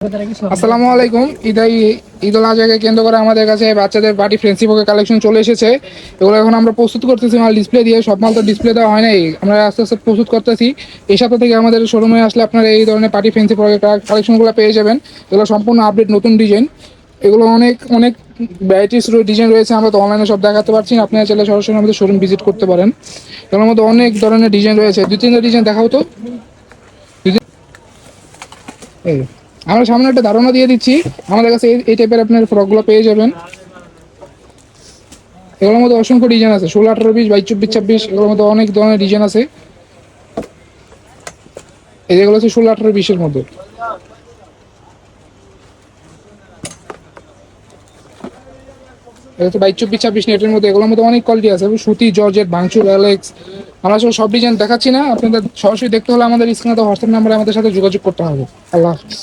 আসসালামু আলাইকুম। ঈদ উল আজহাকে কেন্দ্র করে আমাদের কাছে বাচ্চাদের পার্টি ফ্রেন্ডশিপ কালেকশন চলে এসেছে। এগুলো এখন আমরা প্রস্তুত করতেছি মাল ডিসপ্লে দিয়ে। সব মাল তো ডিসপ্লে দেওয়া হয় নাই, আমরা আস্তে আস্তে প্রস্তুত করতেছি। এই সপ্তাহ থেকে আমাদের শোরুমে আসলে আপনারা এই ধরনের পার্টি ফ্রেন্ডশিপ কালেকশনগুলো পেয়ে যাবেন। এগুলো সম্পূর্ণ আপডেট নতুন ডিজাইন। এগুলো অনেক অনেক ভ্যারাইটিস ডিজাইন রয়েছে, আমরা তো অনলাইনে সব দেখাতে পারছি না। আপনারা চাইলে সরাসরি আমাদের শোরুম ভিজিট করতে পারেন। এগুলোর মধ্যে অনেক ধরনের ডিজাইন রয়েছে, দুই তিনটা ডিজাইন দেখাও তো। এই আমরা সামনে একটা ধারণা দিয়ে দিচ্ছি, আমাদের কাছে এই টাইপের আপনার ফ্রকগুলো পেয়ে যাবেন। এগুলোর মধ্যে অসংখ্য ডিজাইন আছে, 16, 18, 20, 22, 24, 26, এগুলোর মধ্যে অনেক ধরনের ডিজাইন আছে। এই যেগুলো হচ্ছে 16, 18, 20-এর মধ্যে। এটা হচ্ছে 22, 24, 26 নেটের মধ্যে। এগুলোর মধ্যে অনেক কোয়ালিটি আছে, সুতি, জর্জেট, ভাঙচুর, অ্যালেক্স। আমরা সব ডিজাইন দেখাচ্ছি না, আপনাদের সরাসরি দেখতে হলে আমাদের স্ক্রিনে তো হোয়াটসঅ্যাপ নাম্বারে আমাদের সাথে যোগাযোগ করতে হবে। আল্লাহ হাফিজ।